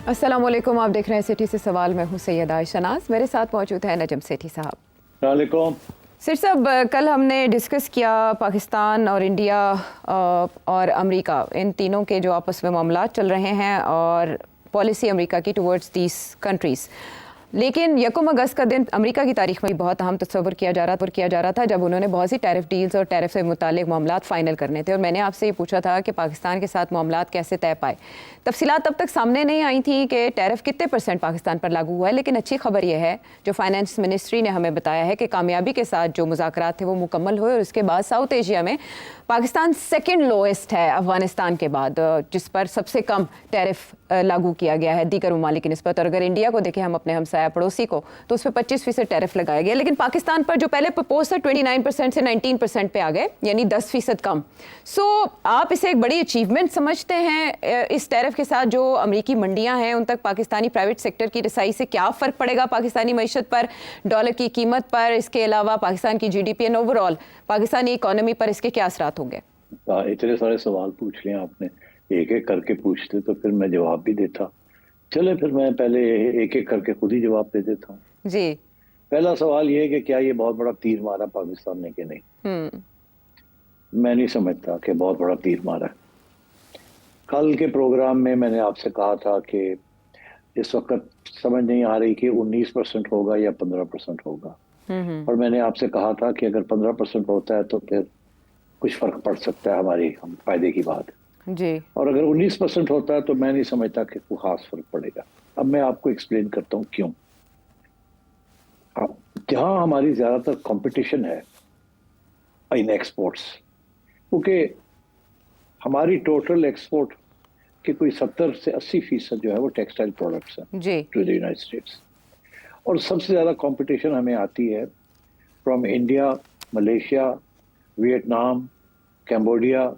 अस्सलामुअलैकुम, आप देख रहे हैं सिटी से सवाल। मैं हूं सैयदा शनाज, मेरे साथ मौजूद है नजम सेठी साहब। वालेकुम। सिर साहब, कल हमने डिस्कस किया पाकिस्तान और इंडिया और अमेरिका, इन तीनों के जो आपस में मामला चल रहे हैं और पॉलिसी अमेरिका की टुवर्ड्स दीज कंट्रीज़। लेकिन 1 अगस्त का दिन अमेरिका की तारीख में बहुत अहम तस्वर किया जा रहा था जब उन्होंने बहुत सी टैरिफ डील्स और टैरिफ से मुतालिक मामला फाइनल करने थे। और मैंने आपसे ये पूछा था कि पाकिस्तान के साथ मामला कैसे तय पाए। तफसीलात तब तक सामने नहीं आई थी कि टैरिफ कितने % पाकिस्तान पर लागू हुआ है, लेकिन अच्छी खबर यह है जो फाइनेंस मिनिस्ट्री ने हमें बताया है कि कामयाबी के साथ जो मुज़ाकरात थे वो मुकम्मल हुए और उसके बाद साउथ एशिया में पाकिस्तान सेकेंड लोएस्ट है अफगानिस्तान के बाद, जिस पर सबसे कम टैरिफ लागू किया गया है दीगर ममालिक की निस्बत। और अगर इंडिया को देखें, हम अपने हमसाया पड़ोसी को, तो उस पर 25% टैरिफ लगाया गया। लेकिन पाकिस्तान पर जो पहले प्रपोज था 29% से 19% पे आ गए, यानी 10% कम। सो आप इसे एक बड़ी अचीवमेंट समझते हैं? इस टैरिफ के साथ जो अमरीकी मंडियां हैं उन तक पाकिस्तानी प्राइवेट सेक्टर की रसाई से क्या फ़र्क पड़ेगा पाकिस्तानी मईशत पर, डॉलर की कीमत पर, इसके अलावा पाकिस्तान की GDP and overall Pakistani economy पर इसके क्या असरात होंगे? इतने सारे सवाल पूछ लिए आपने, एक एक करके पूछते तो फिर मैं जवाब भी देता। चले फिर मैं पहले एक एक करके खुद ही जवाब दे देता हूँ जी। पहला सवाल ये है कि क्या ये बहुत बड़ा तीर मारा पाकिस्तान ने कि नहीं। मैं नहीं समझता कि बहुत बड़ा तीर मारा। कल के प्रोग्राम में मैंने आपसे कहा था कि इस वक्त समझ नहीं आ रही कि 19% होगा या 15% होगा। और मैंने आपसे कहा था कि अगर 15% होता है तो फिर कुछ फर्क पड़ सकता है, हमारी हम फायदे की बात जी। और अगर 19% होता है तो मैं नहीं समझता कि कोई खास फर्क पड़ेगा। अब मैं आपको एक्सप्लेन करता हूँ क्यों। जहां हमारी ज्यादातर कंपटीशन है इन एक्सपोर्ट्स, क्योंकि हमारी टोटल एक्सपोर्ट के कोई 70 से 80% जो है वो टेक्सटाइल प्रोडक्ट्स हैं जी। To the United States. और सबसे ज्यादा कंपटीशन हमें आती है from India, Malaysia, Vietnam, Cambodia,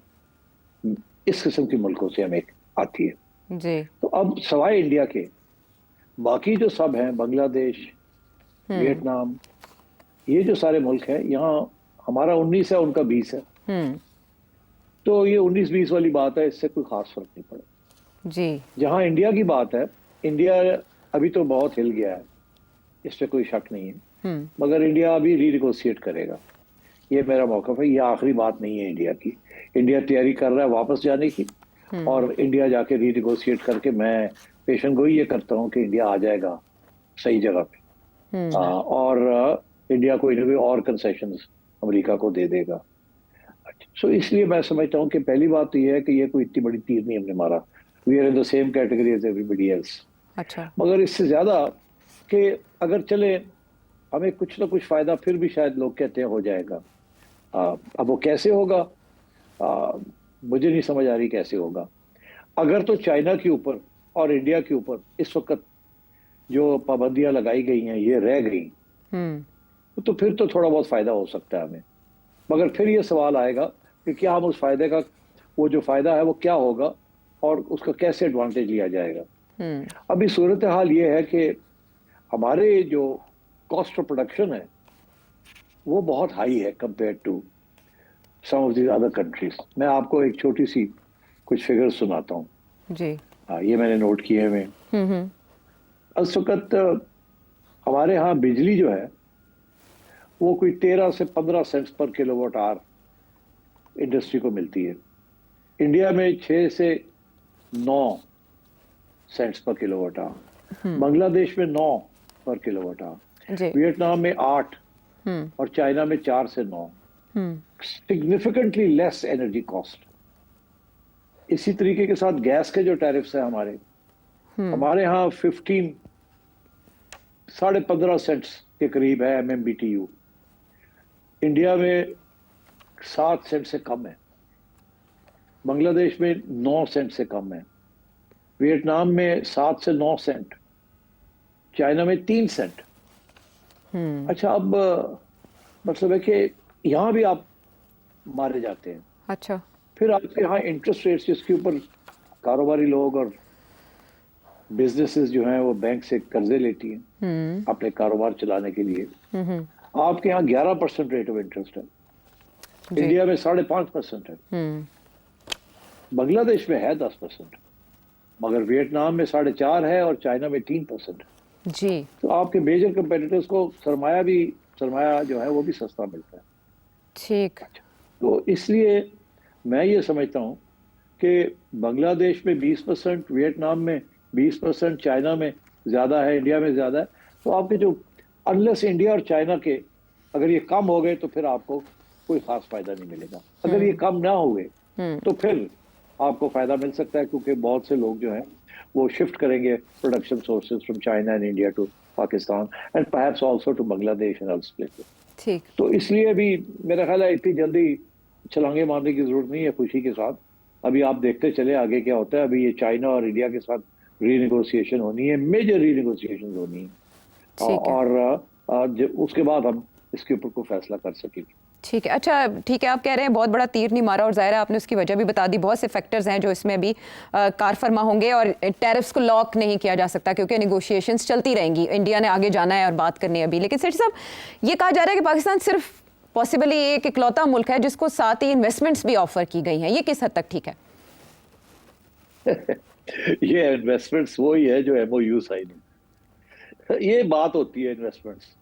इस किस्म के मुल्कों से हमें आती है। जी। तो अब सवाए इंडिया के बाकी जो सब हैं, बांग्लादेश, वियतनाम, ये जो सारे मुल्क हैं, यहाँ हमारा 19 है, उनका 20 है। तो ये 19-20 वाली बात है, इससे कोई खास फर्क नहीं पड़ेगा। जी। जहां इंडिया की बात है, इंडिया अभी तो बहुत हिल गया है, इस पर कोई शक नहीं है, मगर इंडिया अभी रीनिगोशिएट करेगा। ये मेरा मौक़िफ़ है, ये आखिरी बात नहीं है इंडिया की। इंडिया तैयारी कर रहा है वापस जाने की, और इंडिया जाके रीनिगोशिएट करके, मैं पेशन गोई ये करता हूँ कि इंडिया आ जाएगा सही जगह पे। और इंडिया को इन्हें और कंसेशंस अमेरिका को दे देगा। सो इसलिए मैं समझता हूँ कि पहली बात तो ये है कि ये कोई इतनी बड़ी तीर नहीं हमने मारा। We are in the same category as everybody else. अच्छा। मगर इससे ज्यादा कि अगर चले हमें कुछ ना कुछ फायदा फिर भी शायद लोग कहते हैं हो जाएगा। अब वो कैसे होगा, मुझे नहीं समझ आ रही कैसे होगा। अगर तो चाइना के ऊपर और इंडिया के ऊपर इस वक्त जो पाबंदियां लगाई गई हैं ये रह गई, तो फिर तो थोड़ा बहुत फायदा हो सकता है हमें। मगर फिर ये सवाल आएगा कि क्या हम उस फायदे का, वो जो फायदा है वो क्या होगा और उसका कैसे एडवांटेज लिया जाएगा। अभी सूरत हाल ये है कि हमारे जो कॉस्ट ऑफ प्रोडक्शन है वो बहुत हाई है compare to some of the other countries. मैं आपको एक छोटी सी कुछ फिगर्स सुनाता हूँ। जी। ये मैंने नोट किए हुए। इस वक्त हमारे यहाँ बिजली जो है वो कोई 13 से 15 cents per kilowatt hour industry को मिलती है। इंडिया में 6 से 9 cents per kilowatt hour, Bangladesh में 9 पर किलोवाट आवर, वियतनाम में 8 और चाइना में 4 से 9। Significantly less energy cost. इसी तरीके के साथ गैस के जो टैरिफ्स हैं हमारे यहाँ 15 सेंट्स के करीब है MMBTU। इंडिया में 7 सेंट से कम है, बांग्लादेश में 9 सेंट से कम है, वियतनाम में 7 से 9 सेंट, चाइना में 3 सेंट। अच्छा, अब मतलब है कि यहाँ भी आप मारे जाते हैं। अच्छा। फिर आपके यहाँ इंटरेस्ट रेट्स जिसके ऊपर कारोबारी लोग और बिजनेसेस जो हैं वो बैंक से कर्जे लेती हैं अपने कारोबार चलाने के लिए, आपके यहाँ 11% रेट ऑफ इंटरेस्ट है, इंडिया में 5.5% है, बांग्लादेश में है 10%। मगर वियतनाम में 4.5 है और चाइना में 3%। जी। तो आपके मेजर कंपेटिटर्स को सरमाया जो है वो भी सस्ता मिलता है। ठीक। तो इसलिए मैं ये समझता हूँ कि बांग्लादेश में 20%, वियतनाम में 20%, चाइना में ज़्यादा है, इंडिया में ज़्यादा है। तो आपके जो अनलेस इंडिया और चाइना के अगर ये कम हो गए तो फिर आपको कोई खास फायदा नहीं मिलेगा। अगर ये कम ना हुए तो फिर आपको फायदा मिल सकता है, क्योंकि बहुत से लोग जो हैं वो शिफ्ट करेंगे production sources from China and India to Pakistan and perhaps also to Bangladesh and other places. ठीक। तो इसलिए भी मेरा ख्याल है इतनी जल्दी छलांगे मारने की जरूरत नहीं है खुशी के साथ। अभी आप देखते चले आगे क्या होता है। अभी ये चाइना और इंडिया के साथ रीनेगोशिएशन होनी है, मेजर रीनेगोशिएशन होनी है, ठीक है। और उसके बाद हम इसके ऊपर कोई फैसला कर सकेंगे। ठीक है। अच्छा, ठीक है, आप कह रहे हैं बहुत बड़ा तीर नहीं मारा, और जाहिर है आपने उसकी वजह भी बता दी। बहुत से फैक्टर्स हैं जो इसमें अभी कार फरमा होंगे, और टैरिफ्स को लॉक नहीं किया जा सकता क्योंकि निगोशिएशंस चलती रहेंगी। इंडिया ने आगे जाना है और बात करनी है अभी। लेकिन सेठ साहब, ये कहा जा रहा है कि पाकिस्तान सिर्फ पॉसिबली एक इकलौता मुल्क है जिसको साथ ही इन्वेस्टमेंट्स भी ऑफर की गई हैं। ये किस हद तक ठीक है? ये इन्वेस्टमेंट्स वही है जो MOU साइन है। ये बात होती है इन्वेस्टमेंट्स।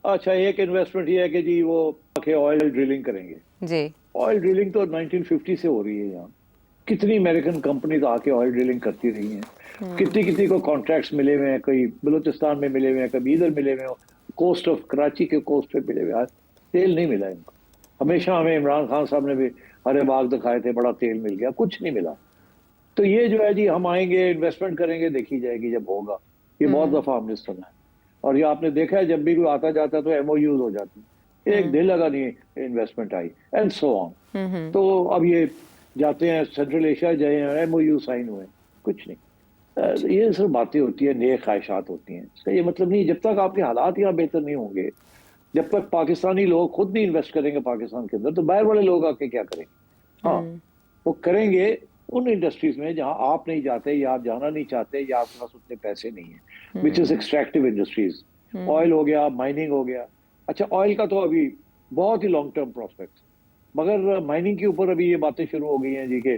अच्छा, एक इन्वेस्टमेंट ये है कि जी वो ऑयल ड्रिलिंग करेंगे। जी। ऑयल ड्रिलिंग तो 1950 से हो रही है यहाँ। कितनी अमेरिकन कंपनीज आके ऑयल ड्रिलिंग करती रही हैं। कितनी कितनी को कॉन्ट्रैक्ट्स मिले हुए हैं, कई बलूचिस्तान में मिले हुए हैं, कभी इधर मिले हुए हैं, कोस्ट ऑफ कराची के कोस्ट पे मिले हुए हैं। आज तेल नहीं मिला इनको। हमेशा हमें इमरान खान साहब ने भी हरे बाग दिखाए थे, बड़ा तेल मिल गया, कुछ नहीं मिला। तो ये जो है जी, हम आएंगे इन्वेस्टमेंट करेंगे, देखी जाएगी जब होगा। ये बहुत दफा हमने सुना है, और ये आपने देखा है जब भी कोई आता जाता है तो MOUs हो जाती है। एक दिन लगा नहीं investment I, and so on. तो अब ये जाते हैं सेंट्रल एशिया जाए हैं, MOU साइन हुए, कुछ नहीं। ये सब बातें होती है, नेक ख्वाहिशात होती हैं। इसका ये मतलब नहीं, जब तक आपके हालात यहाँ बेहतर नहीं होंगे, जब तक पाकिस्तानी लोग खुद नहीं इन्वेस्ट करेंगे पाकिस्तान के अंदर, तो बाहर वाले लोग आके क्या करेंगे? हाँ, वो करेंगे उन इंडस्ट्रीज में जहां आप नहीं जाते, या आप जाना नहीं चाहते, या आपके पास उतने पैसे नहीं है, which is extractive industries. Oil हो गया, माइनिंग हो गया। अच्छा, ऑयल का तो अभी बहुत ही लॉन्ग टर्म प्रोस्पेक्ट, मगर माइनिंग के ऊपर अभी ये बातें शुरू हो गई हैं जी के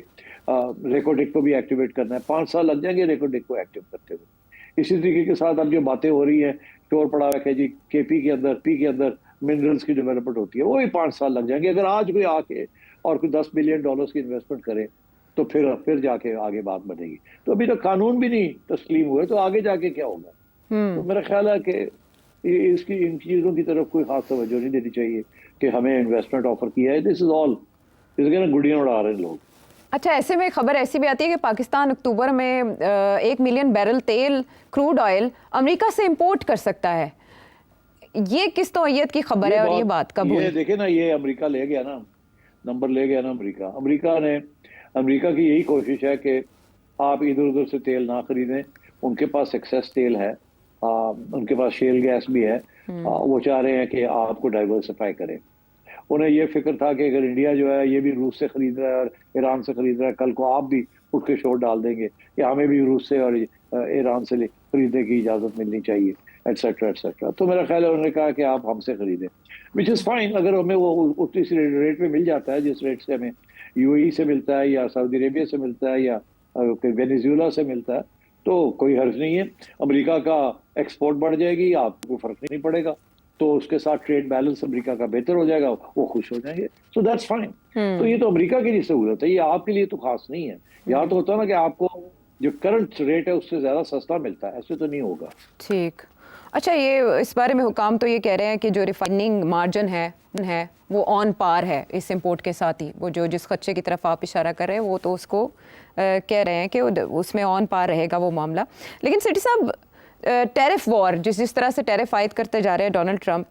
रेकोडिक को भी एक्टिवेट करना है। 5 साल लग जाएंगे रेकोडिक को एक्टिव करते हुए। इसी तरीके के साथ अब जो बातें हो रही है, शोर पड़ा है जी KP के अंदर, पी के अंदर मिनरल्स की डेवलपमेंट होती है, वो भी 5 साल लग जाएंगे। अगर आज कोई आके और कोई $10 बिलियन की इन्वेस्टमेंट करे तो फिर जाके आगे बात बढ़ेगी। तो अभी तक कानून भी नहीं तस्लीम हुए, तो आगे जाके क्या होगा? तो मेरा ख्याल है कि इसकी इन चीजों की तरफ कोई खास तवज्जो नहीं देनी चाहिए कि हमें इन्वेस्टमेंट ऑफर किया है। दिस इज ऑल, इसके ना गुड़ियां उड़ा रहे हैं लोग। अच्छा, ऐसे में खबर ऐसी भी आती है कि पाकिस्तान अक्टूबर में 1 मिलियन बैरल तेल, क्रूड ऑयल अमेरिका से इंपोर्ट कर सकता है। ये किस नौइयत की खबर है, और ये बात कब हुई? ये देखे ना, ये अमेरिका ले गया ना, नंबर ले गया ना अमेरिका की यही कोशिश है कि आप इधर उधर से तेल ना खरीदें। उनके पास एक्सेस तेल है, उनके पास शेल गैस भी है। वो चाह रहे हैं कि आपको डाइवर्सिफाई करें। उन्हें ये फिक्र था कि अगर इंडिया जो है ये भी रूस से खरीद रहा है और ईरान से खरीद रहा है, कल को आप भी उठ के शोर डाल देंगे कि हमें भी रूस से और ईरान से खरीदने की इजाजत मिलनी चाहिए, एटसेट्रा एटसेट्रा। तो मेरा ख्याल है उन्होंने कहा कि आप हमसे खरीदें, विच इज़ फाइन। अगर हमें वो उतनी सी रेट में मिल जाता है जिस रेट से हमें UAE से मिलता है, या सऊदी अरेबिया से मिलता है, या वेनेजुएला से मिलता है, तो कोई हर्ज नहीं है। अमेरिका का एक्सपोर्ट बढ़ जाएगी, आपको फर्क नहीं पड़ेगा। तो उसके साथ ट्रेड बैलेंस अमेरिका का बेहतर हो जाएगा, वो खुश हो जाएंगे। So that's fine. तो ये तो अमेरिका के लिए सहूलत है, ये आपके लिए तो खास नहीं है। यहाँ तो होता है ना कि आपको जो करंट रेट है उससे ज्यादा सस्ता मिलता है, ऐसे तो नहीं होगा। ठीक। अच्छा, ये इस बारे में हुकाम तो ये कह रहे हैं कि जो रिफाइनिंग मार्जिन है वो ऑन पार है इस इंपोर्ट के साथ ही। वो जो जिस खर्चे की तरफ आप इशारा कर रहे हैं वो तो उसको कह रहे हैं कि उसमें ऑन पार रहेगा वो मामला। लेकिन सेठी साहब, टैरिफ वॉर, जिस तरह से टैरिफ आयद करते जा रहे हैं डोनाल्ड ट्रंप,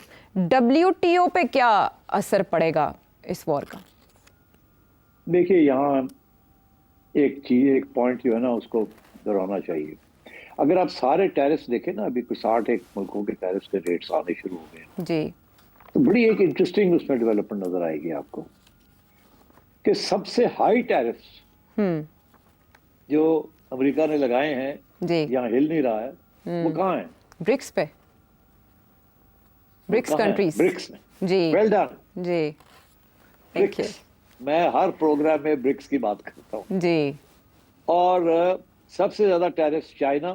WTO पे क्या असर पड़ेगा इस वॉर का? देखिए, यहाँ एक पॉइंट जो है ना उसको दोहराना चाहिए। अगर आप सारे टैरिफ्स देखें ना, अभी कुछ 61 मुल्कों के टैरिफ्स के रेट्स आने शुरू हो गए जी, तो बड़ी एक इंटरेस्टिंग उसमें डेवलपमेंट नजर आएगी आपको कि सबसे हाई टैरिफ्स जो अमेरिका ने लगाए हैं, जी, यहाँ हिल नहीं रहा है, वो कहाँ है? ब्रिक्स पे, ब्रिक्स कंट्रीज। ब्रिक्स में। जी, वेल डन जी, ब्रिक्स। मैं हर प्रोग्राम में ब्रिक्स की बात करता हूँ। जी, और सबसे ज्यादा टैरिफ चाइना,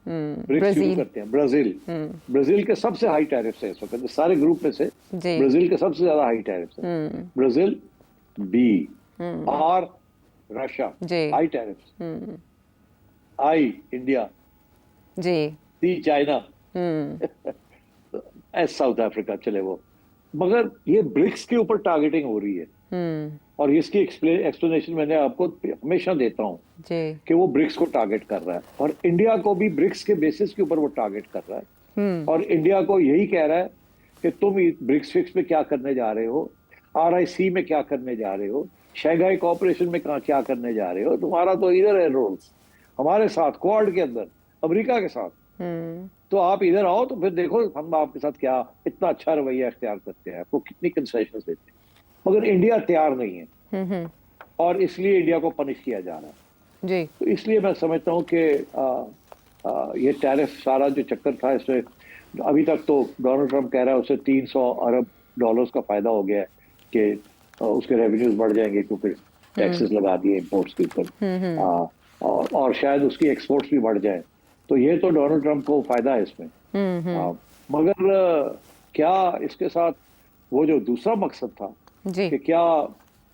ब्रिक्स शुरू ब्राजील। करते हैं, ब्राजील। ब्राजील के सबसे हाई टैरिफ है इस वक्त सारे ग्रुप में से। जी। ब्राजील के सबसे ज्यादा हाई टैरिफ है। ब्राजील, बी, आर रशिया, जी। High tariff. आई इंडिया, जी। C China, S South Africa, चले वो। मगर ये ब्रिक्स के ऊपर टारगेटिंग हो रही है, और इसकी एक्सप्लेनेशन मैंने आपको हमेशा देता हूं जी। कि वो ब्रिक्स को टारगेट कर रहा है, और इंडिया को भी ब्रिक्स के बेसिस के ऊपर वो टारगेट कर रहा है। और इंडिया को यही कह रहा है कि तुम ब्रिक्स फिक्स में क्या करने जा रहे हो, RIC में क्या करने जा रहे हो, शंघाई कोऑपरेशन में क्या करने जा रहे हो, तुम्हारा तो इधर है रोल्स हमारे साथ, क्वाड के अंदर अमेरिका के साथ। तो आप इधर आओ तो फिर देखो हम आपके साथ क्या इतना अच्छा रवैया इख्तियार करते हैं, आपको कितनी कंसेशन देते हैं। मगर इंडिया तैयार नहीं है, और इसलिए इंडिया को पनिश किया जा रहा है। जी। तो इसलिए मैं समझता हूँ कि ये टैरिफ सारा जो चक्कर था, इसमें अभी तक तो डोनाल्ड ट्रंप कह रहा है उसे 300 अरब डॉलर्स का फायदा हो गया है कि उसके रेवेन्यूज बढ़ जाएंगे क्योंकि टैक्सेस लगा दिए इम्पोर्ट्स के ऊपर, और शायद उसकी एक्सपोर्ट्स भी बढ़ जाए। तो ये तो डोनाल्ड ट्रंप को फायदा है इसमें। मगर क्या इसके साथ वो जो दूसरा मकसद था जी। कि क्या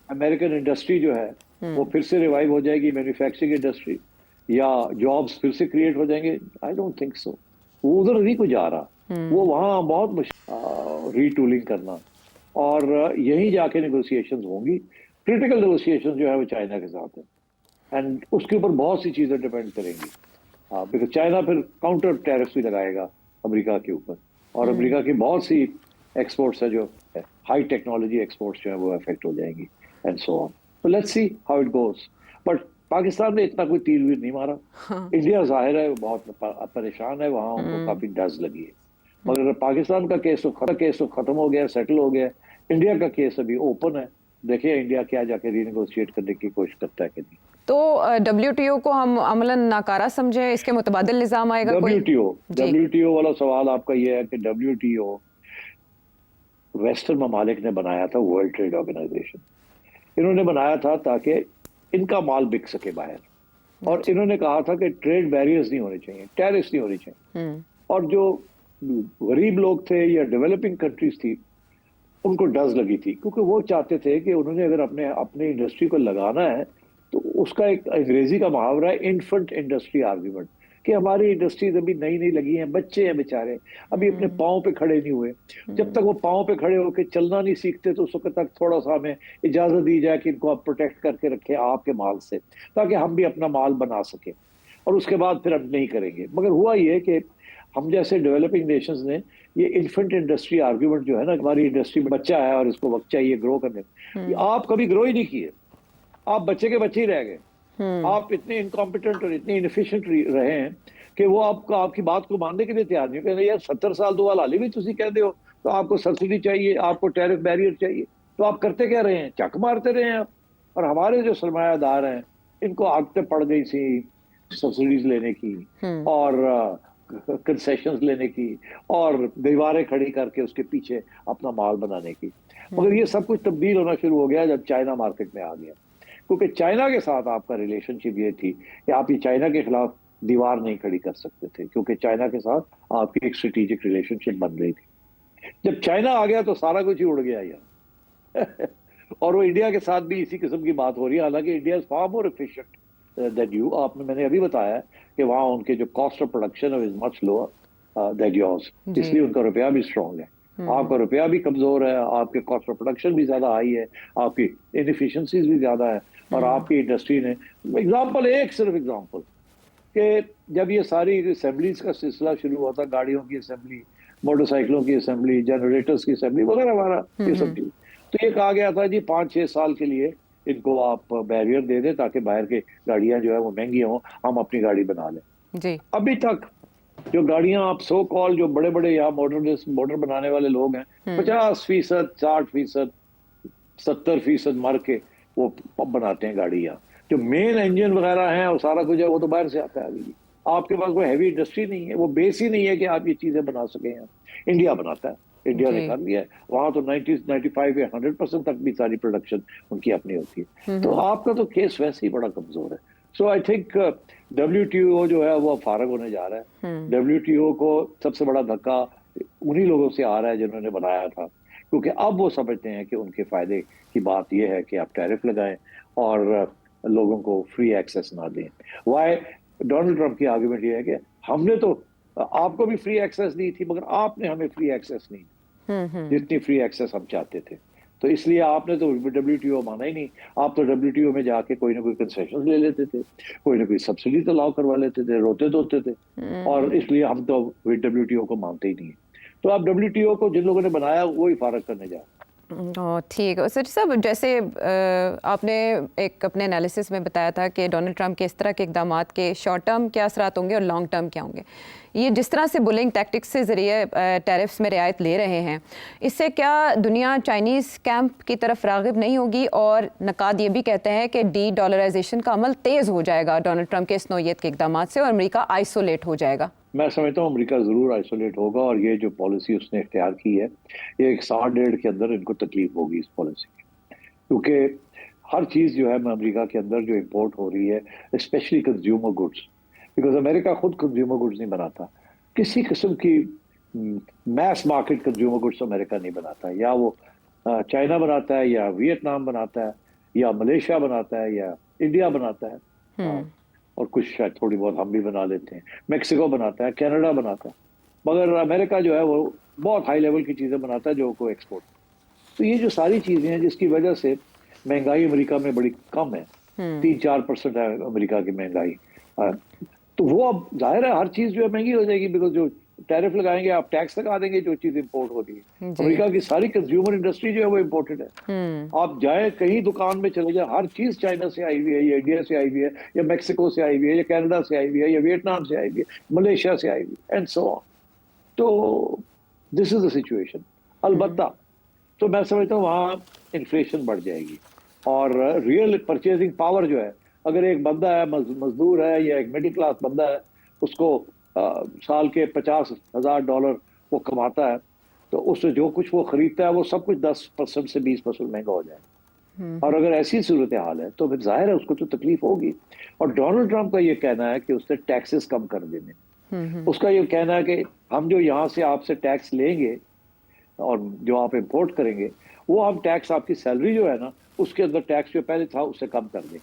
अमेरिकन इंडस्ट्री जो है वो फिर से रिवाइव हो जाएगी, मैन्युफैक्चरिंग इंडस्ट्री, या जॉब्स फिर से क्रिएट हो जाएंगे? I don't think so. वो उधर नहीं कुछ जा रहा, वो वहाँ बहुत मुश्किल रीटूलिंग करना, और यहीं जाके नेगोशिएशंस होंगी। क्रिटिकल नेगोशिएशंस जो है वो चाइना के साथ है, एंड उसके ऊपर बहुत सी चीजें डिपेंड करेंगी। बिकॉज चाइना फिर काउंटर टैरिफ्स भी लगाएगा अमेरिका के ऊपर, और अमेरिका की बहुत सी एक्सपोर्ट्स है जो हाई टेक्नोलॉजी एक्सपोर्ट्स जो है वो अफेक्ट हो जाएंगी, एंड सो ऑन। तो let's see how it goes. But Pakistan ने इतना कोई तीर वीर नहीं मारा। इंडिया जाहिर है बहुत परेशान है, वहां उनको काफी डज लगी है। मगर पाकिस्तान का केस तो खत्म हो गया, सेटल हो गया। इंडिया का केस अभी ओपन है, देखिए इंडिया क्या जाके रीनेगोशिएट करने की कोशिश करता है कि नहीं। तो WTO को हम अमलन नाकारा समझे, इसके मुतबादिल निज़ाम आएगा कोई? WTO वाला सवाल आपका ये है कि WTO वेस्टर्न ममालिक ने बनाया था, वर्ल्ड ट्रेड ऑर्गेनाइजेशन। इन्होंने बनाया था ताकि इनका माल बिक सके बाहर, और इन्होंने कहा था कि ट्रेड बैरियर्स नहीं होने चाहिए, टैरिफ्स नहीं होने चाहिए। और जो गरीब लोग थे या डेवलपिंग कंट्रीज थी उनको डज लगी थी, क्योंकि वो चाहते थे कि उन्होंने अगर अपने इंडस्ट्री को लगाना है तो उसका एक अंग्रेजी का मुहावरा है इन्फेंट इंडस्ट्री आर्ग्यूमेंट, कि हमारी इंडस्ट्रीज अभी नई नई लगी हैं, बच्चे हैं बेचारे, अभी अपने पाँव पे खड़े नहीं हुए। जब तक वो पाँव पे खड़े होकर चलना नहीं सीखते तो उस वक्त तक थोड़ा सा हमें इजाजत दी जाए कि इनको आप प्रोटेक्ट करके रखें आपके माल से, ताकि हम भी अपना माल बना सकें, और उसके बाद फिर हम नहीं करेंगे। मगर हुआ ये कि हम जैसे डेवलपिंग नेशंस ने ये इन्फेंट इंडस्ट्री आर्ग्यूमेंट जो है ना, हमारी इंडस्ट्री बच्चा है और इसको वक्त चाहिए ग्रो करने, आप कभी ग्रो ही नहीं किए, आप बच्चे के बच्चे ही रह गए। आप इतने इनकॉम्पिटेंट और इतने इनफिशिएंट रहे हैं कि वो आपकी बात को मानने के लिए तैयार नहीं। कहते यार 70 साल तो हाल ही भी तुम कहते हो तो आपको सब्सिडी चाहिए, आपको टैरिफ बैरियर चाहिए, तो आप करते क्या रहे हैं? चक मारते रहे हैं आप। और हमारे जो सरमायादार हैं इनको आदतें पड़ गई थी सब्सिडीज लेने की, और कंसेशंस लेने की, और दीवारें खड़ी करके उसके पीछे अपना माल बनाने की। मगर ये सब कुछ तब्दील होना शुरू हो गया जब चाइना मार्केट में आ गया, क्योंकि चाइना के साथ आपका रिलेशनशिप ये थी कि आप ये चाइना के खिलाफ दीवार नहीं खड़ी कर सकते थे, क्योंकि चाइना के साथ आपकी एक स्ट्रेटेजिक रिलेशनशिप बन रही थी। जब चाइना आ गया तो सारा कुछ ही उड़ गया यार। और वो इंडिया के साथ भी इसी किस्म की बात हो रही है, हालांकि India is far more efficient then you. मैंने अभी बताया कि वहाँ उनके जो cost of production is much lower than yours, इसलिए उनका रुपया भी स्ट्रांग है। आपका रुपया भी कमजोर है, आपके कॉस्ट ऑफ प्रोडक्शन भी ज्यादा हाई है, आपकी इनएफिशिएंसीज भी ज्यादा है, और आपकी इंडस्ट्री ने सिर्फ एग्जांपल कि जब ये सारी असेंबलीज का सिलसिला शुरू हुआ था, गाड़ियों की असेंबली, मोटरसाइकिलों की असेंबली, जनरेटर्स की असेंबली वगैरह वगैरह, ये सब चीज, तो ये कहा गया था जी 5-6 साल के लिए इनको आप बैरियर दे दें ताकि बाहर के गाड़ियां जो है वो महंगी हों, हम अपनी गाड़ी बना लें जी। अभी तक जो गाड़ियां आप सो कॉल जो बड़े बड़े यहाँ मोटर बनाने वाले लोग हैं 50%, 60%, 70% मर के वो बनाते हैं गाड़ियां। जो मेन इंजन वगैरह हैं और सारा कुछ है वो तो बाहर से आता है। अभी आपके पास कोई हैवी इंडस्ट्री नहीं है, वो बेस ही नहीं है कि आप ये चीजें बना सके। इंडिया बनाता है, इंडिया ने कर लिया है, वहां तो 95 या 100% तक भी सारी प्रोडक्शन उनकी अपनी होती है। तो आपका तो केस वैसे ही बड़ा कमजोर है। सो आई थिंक WTO जो है वो फारग होने जा रहा है। WTO को सबसे बड़ा धक्का उन्हीं लोगों से आ रहा है जिन्होंने बनाया था, क्योंकि अब वो समझते हैं कि उनके फायदे की बात यह है कि आप टैरिफ लगाएं और लोगों को फ्री एक्सेस ना दें। वाई डोनाल्ड ट्रंप की आर्गुमेंट ये है कि हमने तो आपको भी फ्री एक्सेस दी थी, मगर आपने हमें फ्री एक्सेस नहीं जितनी फ्री एक्सेस हम चाहते थे, तो इसलिए आपने तो WTO माना ही नहीं। आप तो WTO में जाके कोई ना कोई कंसेशन ले लेते थे, कोई ना कोई सब्सिडी तो अलाउ करवा लेते थे, रोते धोते थे, और इसलिए हम तो WTO को मानते ही नहीं। तो आप WTO को जिन लोगों ने बनाया वही फारग करने जा रहे। ठीक है सर साहब, जैसे आपने एक अपने एनालिसिस में बताया था कि डोनाल्ड ट्रंप के इस तरह के इकदाम के शॉर्ट टर्म क्या असरात होंगे और लॉन्ग टर्म क्या होंगे। ये जिस तरह से बुलिंग टैक्टिक्स से ज़रिए टैरिफ्स में रियायत ले रहे हैं, इससे क्या दुनिया चाइनीज़ कैंप की तरफ राग़िब नहीं होगी? और नकाद ये भी कहते हैं कि डॉलराइजेशन का अमल तेज़ हो जाएगा डोनाल्ड ट्रंप के इस नौयत के इकदाम से और अमेरिका आइसोलेट हो जाएगा। मैं समझता हूँ अमेरिका ज़रूर आइसोलेट होगा, और ये जो पॉलिसी उसने इख्तियार की है, ये एक साल डेढ़ के अंदर इनको तकलीफ होगी इस पॉलिसी की, क्योंकि हर चीज़ जो है अमेरिका के अंदर जो इम्पोर्ट हो रही है, especially consumer goods, because America खुद कंज्यूमर गुड्स नहीं बनाता। किसी किस्म की mass market consumer goods America नहीं बनाता, या वो चाइना बनाता है, या वियतनाम बनाता है, या मलेशिया बनाता है, या इंडिया बनाता है, और कुछ शायद थोड़ी बहुत हम भी बना लेते हैं, मेक्सिको बनाता है, कनाडा बनाता है, मगर अमेरिका जो है वो बहुत हाई लेवल की चीज़ें बनाता है जो को एक्सपोर्ट। तो ये जो सारी चीज़ें हैं जिसकी वजह से महंगाई अमेरिका में बड़ी कम है, 3-4% है अमेरिका की महंगाई, तो वो अब जाहिर है हर चीज़ जो है महंगी हो जाएगी, बिकॉज जो टैरिफ लगाएंगे, आप टैक्स लगा देंगे जो चीज़ इंपोर्ट हो रही है। अमेरिका की सारी कंज्यूमर इंडस्ट्री जो है वो इम्पोर्टेड है। आप जाए कहीं दुकान में चले जाए, हर चीज़ चाइना से आई हुई है, या इंडिया से आई हुई है, या मेक्सिको से आई हुई है, या कनाडा से आई हुई है, या वियतनाम से आई हुई है, मलेशिया से आई हुई है, एंड सो ऑन। तो दिस इज द सिचुएशन। अलबत्ता तो मैं समझता हूँ वहाँ इन्फ्लेशन बढ़ जाएगी, और रियल परचेजिंग पावर जो है, अगर एक बंदा है मजदूर है या एक मिडिल क्लास बंदा है, उसको साल के $50,000 वो कमाता है, तो उससे जो कुछ वो खरीदता है वो सब कुछ 10% से 20% महंगा हो जाएगा। और अगर ऐसी सूरत हाल है तो फिर जाहिर है उसको तो तकलीफ होगी। और डोनाल्ड ट्रंप का ये कहना है कि उससे टैक्सेस कम कर देने, उसका ये कहना है कि हम जो यहाँ से आपसे टैक्स लेंगे और जो आप इम्पोर्ट करेंगे, वो हम टैक्स आपकी सैलरी जो है ना उसके अंदर टैक्स जो पहले था उससे कम कर देंगे,